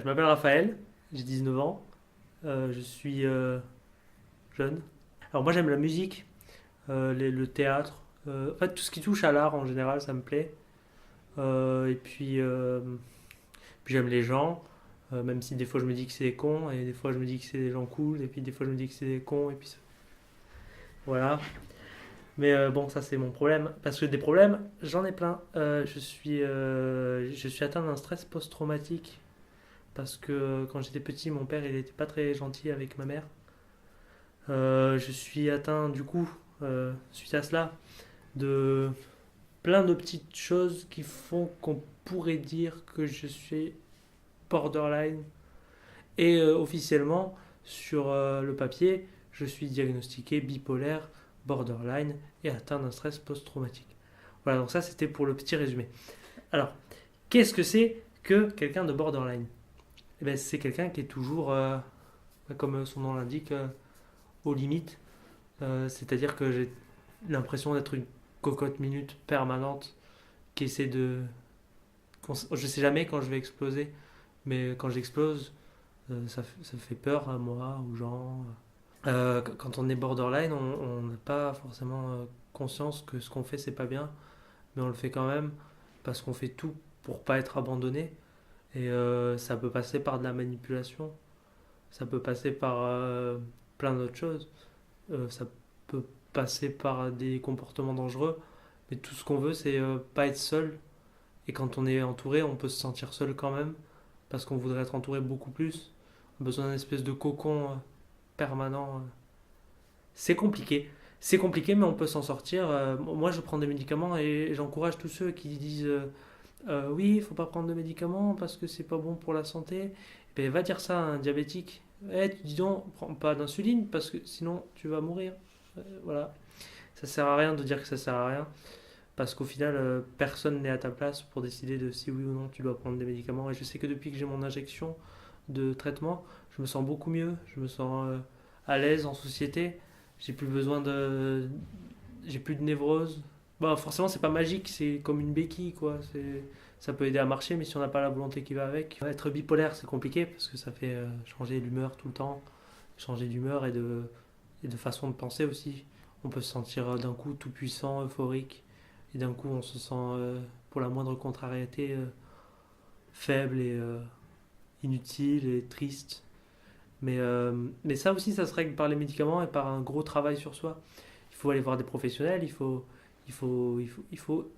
Je m'appelle Raphaël, j'ai 19 ans, je suis jeune. Alors moi j'aime la musique, le théâtre, en fait tout ce qui touche à l'art en général ça me plaît. Et puis j'aime les gens, même si des fois je me dis que c'est des cons, et des fois je me dis que c'est des gens cool, et puis des fois je me dis que c'est des cons, et puis voilà. Mais bon, ça c'est mon problème, parce que des problèmes, j'en ai plein. Je suis atteint d'un stress post-traumatique, parce que quand j'étais petit, mon père il était pas très gentil avec ma mère. Je suis atteint du coup, suite à cela, de plein de petites choses qui font qu'on pourrait dire que je suis borderline. Et officiellement, sur le papier, je suis diagnostiqué bipolaire, borderline et atteint d'un stress post-traumatique. Voilà, donc ça c'était pour le petit résumé. Alors, qu'est-ce que c'est que quelqu'un de borderline? Eh ben, c'est quelqu'un qui est toujours, comme son nom l'indique, aux limites. C'est-à-dire que j'ai l'impression d'être une cocotte minute permanente qui essaie de. Je sais jamais quand je vais exploser, mais quand j'explose, ça fait peur à moi, aux gens. Quand on est borderline, on n'a pas forcément conscience que ce qu'on fait c'est pas bien, mais on le fait quand même parce qu'on fait tout pour pas être abandonné. Et ça peut passer par de la manipulation, ça peut passer par plein d'autres choses. Ça peut passer par des comportements dangereux, mais tout ce qu'on veut, c'est pas être seul. Et quand on est entouré, on peut se sentir seul quand même, parce qu'on voudrait être entouré beaucoup plus. On a besoin d'un espèce de cocon permanent. C'est compliqué. C'est compliqué, mais on peut s'en sortir. Moi, je prends des médicaments et j'encourage tous ceux qui disent oui, il faut pas prendre de médicaments parce que c'est pas bon pour la santé. Ben, va dire ça à un diabétique. Eh, dis donc, prends pas d'insuline parce que sinon tu vas mourir. Voilà. Ça sert à rien de dire que ça sert à rien parce qu'au final, personne n'est à ta place pour décider de si oui ou non tu dois prendre des médicaments. Et je sais que depuis que j'ai mon injection de traitement, je me sens beaucoup mieux. Je me sens à l'aise en société. J'ai plus besoin de. J'ai plus de névrose. Bon, forcément, c'est pas magique, c'est comme une béquille, quoi. Ça peut aider à marcher, mais si on n'a pas la volonté qui va avec. Être bipolaire, c'est compliqué parce que ça fait changer d'humeur tout le temps, changer d'humeur et de façon de penser aussi. On peut se sentir d'un coup tout puissant, euphorique, et d'un coup on se sent, pour la moindre contrariété, faible et inutile et triste. Mais ça aussi, ça se règle par les médicaments et par un gros travail sur soi. Il faut aller voir des professionnels, il faut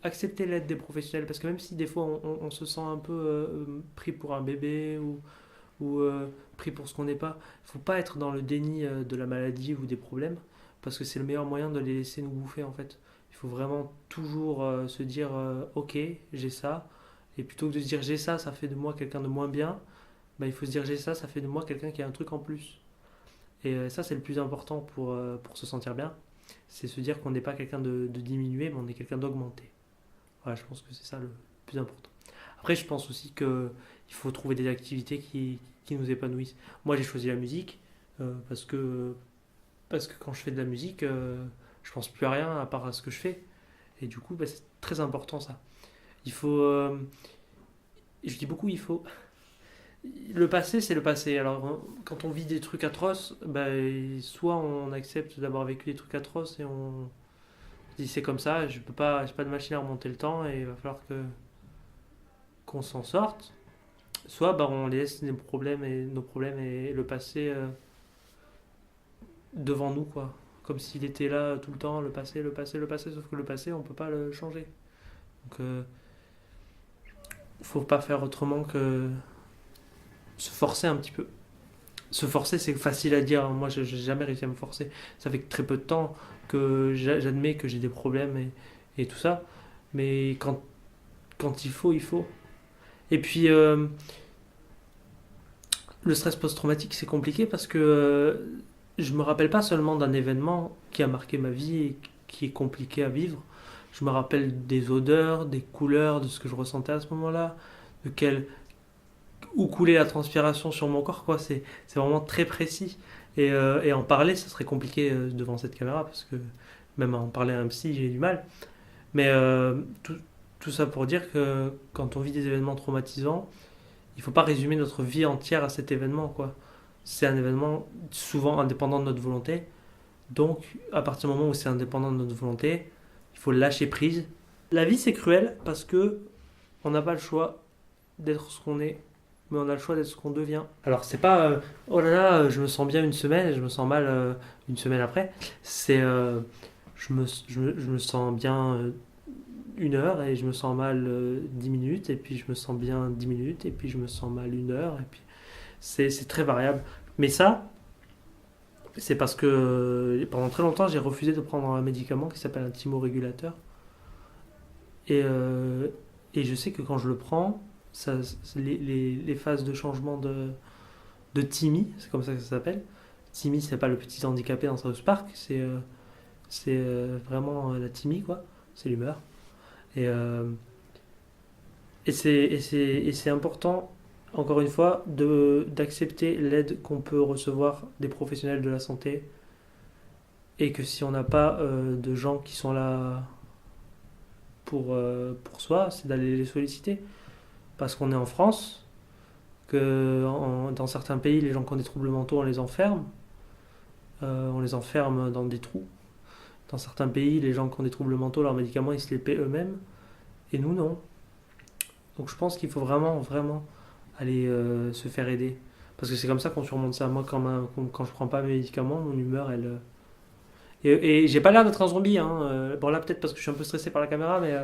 accepter l'aide des professionnels parce que même si des fois on se sent un peu pris pour un bébé ou pris pour ce qu'on n'est pas, il ne faut pas être dans le déni de la maladie ou des problèmes parce que c'est le meilleur moyen de les laisser nous bouffer en fait. Il faut vraiment toujours se dire ok, j'ai ça, et plutôt que de se dire j'ai ça, ça fait de moi quelqu'un de moins bien, bah, il faut se dire j'ai ça, ça fait de moi quelqu'un qui a un truc en plus. Et ça, c'est le plus important pour se sentir bien. C'est se dire qu'on n'est pas quelqu'un de diminué, mais on est quelqu'un d'augmenté. Voilà, je pense que c'est ça le plus important. Après, je pense aussi qu'il faut trouver des activités qui nous épanouissent. Moi, j'ai choisi la musique parce que quand je fais de la musique, je pense plus à rien à part à ce que je fais. Et du coup, bah, c'est très important ça. Il faut. Je dis beaucoup, il faut. Le passé, c'est le passé. Alors, quand on vit des trucs atroces, bah, soit on accepte d'avoir vécu des trucs atroces et on dit c'est comme ça, je peux pas, j'ai pas de machine à remonter le temps et il va falloir qu'on s'en sorte. Soit bah, on laisse nos problèmes et le passé devant nous, quoi. Comme s'il était là tout le temps, le passé, le passé, le passé, sauf que le passé, on peut pas le changer. Donc, faut pas faire autrement que se forcer un petit peu. Se forcer, c'est facile à dire. Moi, je n'ai jamais réussi à me forcer. Ça fait très peu de temps que j'admets que j'ai des problèmes et tout ça. Mais quand il faut, il faut. Et puis, le stress post-traumatique, c'est compliqué parce que je me rappelle pas seulement d'un événement qui a marqué ma vie et qui est compliqué à vivre. Je me rappelle des odeurs, des couleurs, de ce que je ressentais à ce moment-là, de où coulait la transpiration sur mon corps, quoi. C'est vraiment très précis. Et en parler, ça serait compliqué devant cette caméra, parce que même en parler à un psy, j'ai du mal. Mais tout ça pour dire que quand on vit des événements traumatisants, il faut pas résumer notre vie entière à cet événement, quoi. C'est un événement souvent indépendant de notre volonté. Donc, à partir du moment où c'est indépendant de notre volonté, il faut lâcher prise. La vie, c'est cruel parce que on n'a pas le choix d'être ce qu'on est, mais on a le choix d'être ce qu'on devient. Alors, c'est pas oh là là, je me sens bien une semaine et je me sens mal une semaine après. C'est je me sens bien 1 heure et je me sens mal 10 minutes, et puis je me sens bien 10 minutes, et puis je me sens mal 1 heure, et puis c'est très variable. Mais ça, c'est parce que pendant très longtemps, j'ai refusé de prendre un médicament qui s'appelle un thymorégulateur. Et, euh, et je sais que quand je le prends, les phases de changement de Timmy, c'est comme ça que ça s'appelle. Timmy, c'est pas le petit handicapé dans South Park, c'est vraiment la Timmy, quoi. C'est l'humeur. Et, euh, et c'est important, encore une fois, d'accepter l'aide qu'on peut recevoir des professionnels de la santé, et que si on n'a pas de gens qui sont là pour soi, c'est d'aller les solliciter. Parce qu'on est en France, dans certains pays, les gens qui ont des troubles mentaux, on les enferme dans des trous. Dans certains pays, les gens qui ont des troubles mentaux, leurs médicaments, ils se les paient eux-mêmes, et nous, non. Donc je pense qu'il faut vraiment, vraiment aller se faire aider. Parce que c'est comme ça qu'on surmonte ça. Moi, quand je prends pas mes médicaments, mon humeur, elle. Et j'ai pas l'air d'être un zombie, hein. Bon, là, peut-être parce que je suis un peu stressé par la caméra, mais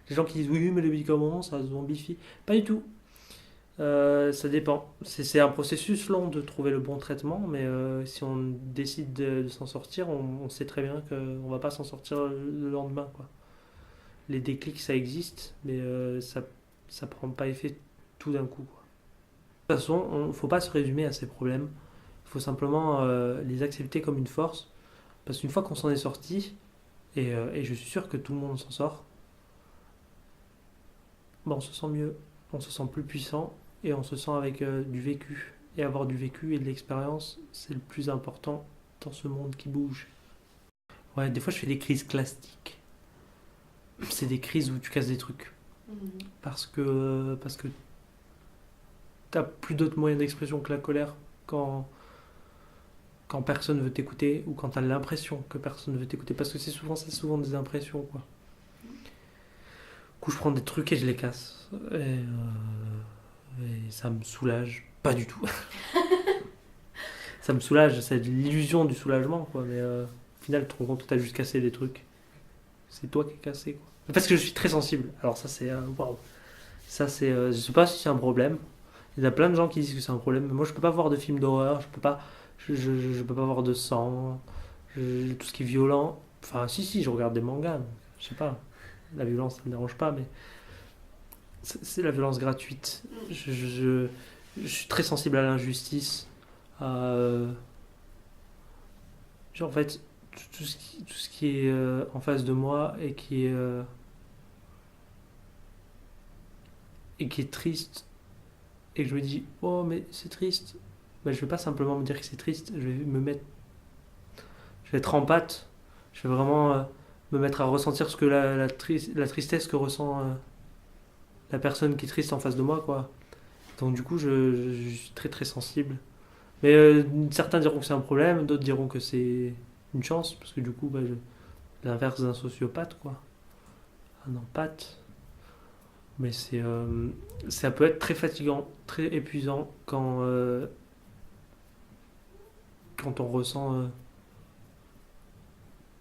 les gens qui disent oui, mais les médicaments, ça zombifie. Pas du tout. Ça dépend. C'est un processus long de trouver le bon traitement, mais si on décide de s'en sortir, on sait très bien qu'on va pas s'en sortir le lendemain, quoi. Les déclics, ça existe, mais ça prend pas effet tout d'un coup, quoi. De toute façon, il ne faut pas se résumer à ces problèmes. Il faut simplement les accepter comme une force. Parce qu'une fois qu'on s'en est sorti, et je suis sûr que tout le monde s'en sort, bah, on se sent mieux, on se sent plus puissant, et on se sent avec du vécu. Et avoir du vécu et de l'expérience, c'est le plus important dans ce monde qui bouge. Ouais, des fois je fais des crises classiques. C'est des crises où tu casses des trucs. Parce que t'as plus d'autres moyens d'expression que la colère quand, quand personne veut t'écouter, ou quand t'as l'impression que personne veut t'écouter. Parce que c'est souvent des impressions, quoi. Du coup, je prends des trucs et je les casse. Et ça me soulage. Pas du tout. Ça me soulage, c'est l'illusion du soulagement, quoi. Mais au final, tu te rends compte que t'as juste cassé des trucs. C'est toi qui as cassé, quoi. Parce que je suis très sensible. Alors ça, c'est... waouh. Ça, c'est... je sais pas si c'est un problème. Il y a plein de gens qui disent que c'est un problème. Mais moi, je peux pas voir de films d'horreur. Je peux pas... je peux pas voir de sang. Tout ce qui est violent. Enfin, si, je regarde des mangas. Donc, je sais pas. La violence, ça me dérange pas, mais... C'est la violence gratuite. Je suis très sensible à l'injustice. À... genre, en fait, tout ce qui est en face de moi et qui est triste, et que je me dis oh mais c'est triste, ben, je vais pas simplement me dire que c'est triste, je vais être en pâte, je vais vraiment me mettre à ressentir ce que la tristesse que ressent la personne qui est triste en face de moi, quoi. Donc du coup je suis très très sensible, mais certains diront que c'est un problème, d'autres diront que c'est une chance, parce que du coup l'inverse d'un sociopathe, quoi, un empathe. Mais ça peut être très fatigant, très épuisant quand on ressent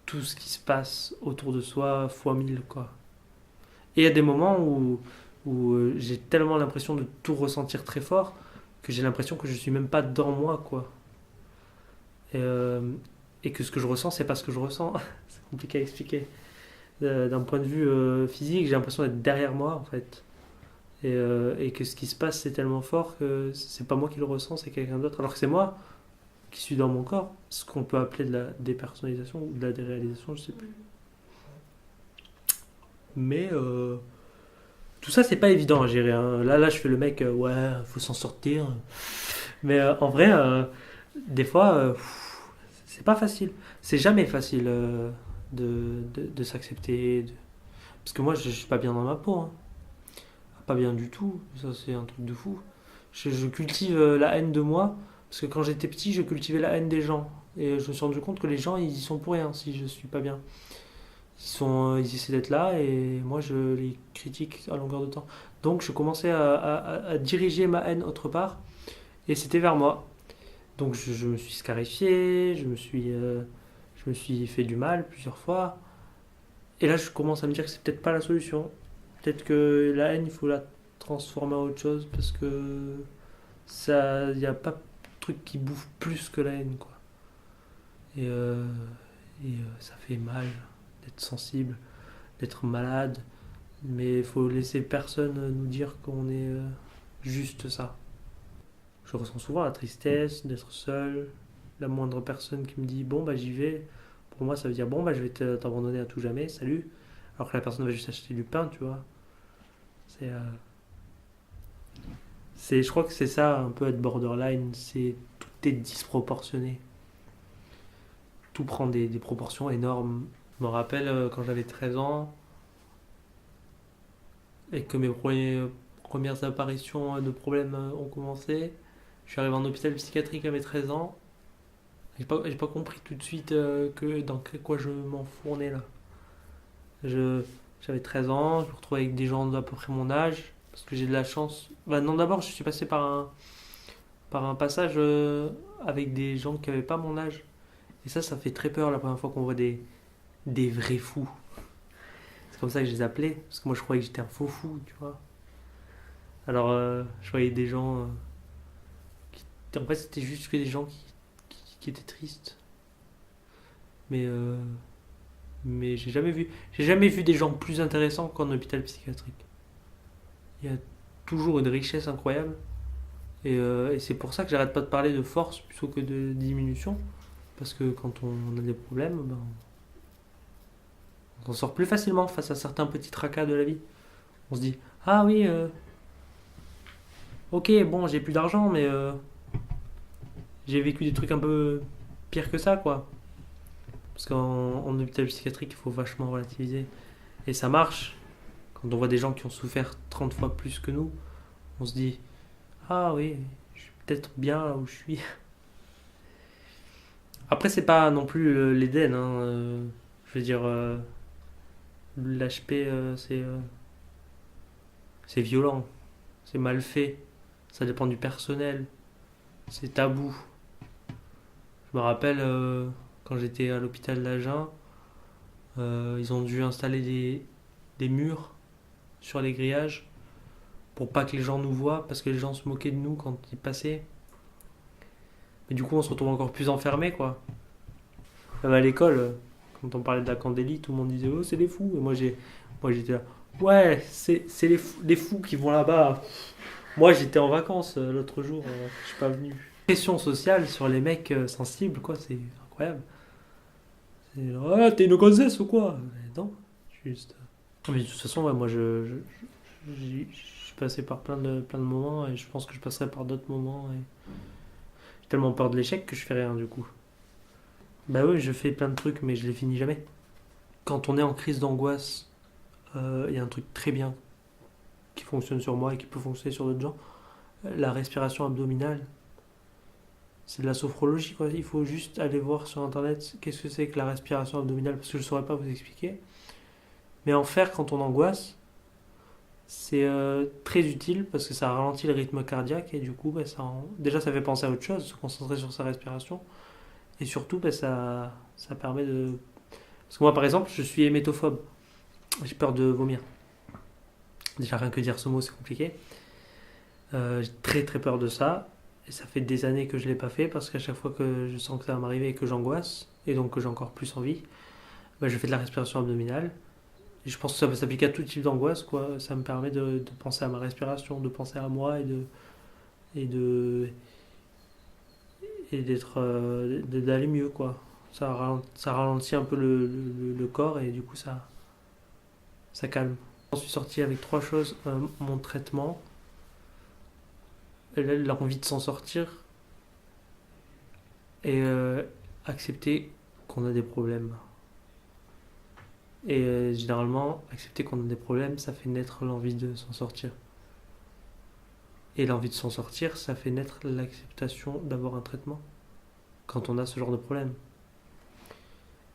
tout ce qui se passe autour de soi fois 1000, quoi. Et il y a des moments où j'ai tellement l'impression de tout ressentir très fort que j'ai l'impression que je suis même pas dans moi, quoi. Et, euh, et que ce que je ressens, c'est pas ce que je ressens. C'est compliqué à expliquer. D'un point de vue physique, j'ai l'impression d'être derrière moi, en fait. Et que ce qui se passe, c'est tellement fort que c'est pas moi qui le ressens, c'est quelqu'un d'autre. Alors que c'est moi qui suis dans mon corps. Ce qu'on peut appeler de la dépersonnalisation ou de la déréalisation, je sais plus. Mais tout ça, c'est pas évident à gérer, hein. Là, je fais le mec, ouais, faut s'en sortir. Mais en vrai, des fois, c'est pas facile. C'est jamais facile de s'accepter. Parce que moi, je suis pas bien dans ma peau, hein. Pas bien du tout. Ça, c'est un truc de fou. Je cultive la haine de moi, parce que quand j'étais petit, je cultivais la haine des gens. Et je me suis rendu compte que les gens, ils y sont pour rien si je suis pas bien. Ils essaient d'être là et moi je les critique à longueur de temps. Donc je commençais à diriger ma haine autre part et c'était vers moi. Donc je me suis scarifié, je me suis fait du mal plusieurs fois. Et là je commence à me dire que c'est peut-être pas la solution. Peut-être que la haine il faut la transformer en autre chose parce que ça, il n'y a pas de truc qui bouffe plus que la haine quoi. Et, euh, ça fait mal d'être sensible, d'être malade. Mais il faut laisser personne nous dire qu'on est juste ça. Je ressens souvent la tristesse d'être seul. La moindre personne qui me dit bon bah j'y vais, pour moi ça veut dire bon bah je vais t'abandonner à tout jamais, salut. Alors que la personne va juste acheter du pain, tu vois. C'est, euh, je crois que c'est ça un peu être borderline, c'est tout est disproportionné. Tout prend des proportions énormes. Je me rappelle quand j'avais 13 ans et que premières apparitions de problèmes ont commencé. Je suis arrivé en hôpital psychiatrique à mes 13 ans. J'ai pas compris tout de suite que dans quoi je m'enfournais là. Je, J'avais 13 ans, je me retrouvais avec des gens d'à peu près mon âge. Parce que j'ai de la chance. Bah non, d'abord, je suis passé par un passage avec des gens qui n'avaient pas mon âge. Et ça fait très peur la première fois qu'on voit des vrais fous. C'est comme ça que je les appelais. Parce que moi, je croyais que j'étais un faux fou, tu vois. Alors, je voyais des gens. En fait, c'était juste que des gens qui étaient tristes. Mais, euh, mais j'ai jamais vu des gens plus intéressants qu'en hôpital psychiatrique. Il y a toujours une richesse incroyable. Et c'est pour ça que j'arrête pas de parler de force plutôt que de diminution. Parce que quand on a des problèmes, ben, on s'en sort plus facilement face à certains petits tracas de la vie. On se dit, ah oui, ok, bon, j'ai plus d'argent, mais j'ai vécu des trucs un peu pires que ça, quoi. Parce qu'en hôpital psychiatrique, il faut vachement relativiser. Et ça marche. Quand on voit des gens qui ont souffert 30 fois plus que nous, on se dit, ah oui, je suis peut-être bien là où je suis. Après, c'est pas non plus l'Éden. Hein, je veux dire, l'HP, c'est violent, c'est mal fait, ça dépend du personnel, c'est tabou. Je me rappelle quand j'étais à l'hôpital d'Agen, ils ont dû installer des murs sur les grillages pour pas que les gens nous voient, parce que les gens se moquaient de nous quand ils passaient. Mais du coup, on se retrouve encore plus enfermés, quoi. Même à l'école, quand on parlait de la candélie, tout le monde disait oh, c'est des fous. Et moi j'étais là, ouais, c'est les fous qui vont là-bas. Moi, j'étais en vacances l'autre jour, je suis pas venu. Pression sociale sur les mecs sensibles, quoi, c'est incroyable. C'est genre, ah, t'es une gonzesse ou quoi? Mais non, juste. Mais de toute façon, ouais, moi, je suis passé par plein de moments et je pense que je passerai par d'autres moments. Et j'ai tellement peur de l'échec que je fais rien du coup. Bah oui, je fais plein de trucs, mais je les finis jamais. Quand on est en crise d'angoisse, il y a un truc très bien qui fonctionne sur moi et qui peut fonctionner sur d'autres gens. La respiration abdominale, c'est de la sophrologie, quoi. Il faut juste aller voir sur internet qu'est-ce que c'est que la respiration abdominale, parce que je ne saurais pas vous expliquer. Mais en faire quand on angoisse, c'est très utile parce que ça ralentit le rythme cardiaque et du coup, bah, déjà ça fait penser à autre chose, se concentrer sur sa respiration. Et surtout, bah, ça permet de. Parce que moi, par exemple, je suis hémétophobe. J'ai peur de vomir. Déjà, rien que dire ce mot, c'est compliqué. J'ai très très peur de ça. Et ça fait des années que je ne l'ai pas fait parce qu'à chaque fois que je sens que ça va m'arriver et que j'angoisse, et donc que j'ai encore plus envie, bah, je fais de la respiration abdominale. Et je pense que ça peut s'appliquer à tout type d'angoisse, quoi. Ça me permet de penser à ma respiration, de penser à moi et de et d'aller mieux, quoi. Ça ralentit un peu le corps et du coup ça calme. Je suis sorti avec trois choses mon traitement, l'envie de s'en sortir et accepter qu'on a des problèmes. Et généralement, accepter qu'on a des problèmes, ça fait naître l'envie de s'en sortir. Et l'envie de s'en sortir, ça fait naître l'acceptation d'avoir un traitement quand on a ce genre de problème.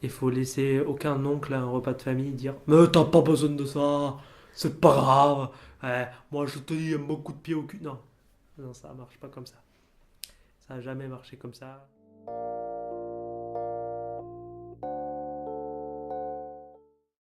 Il faut laisser aucun oncle à un repas de famille dire mais t'as pas besoin de ça, c'est pas grave, moi je te dis un bon coup de pied au cul. Non, non, ça marche pas comme ça. Ça a jamais marché comme ça.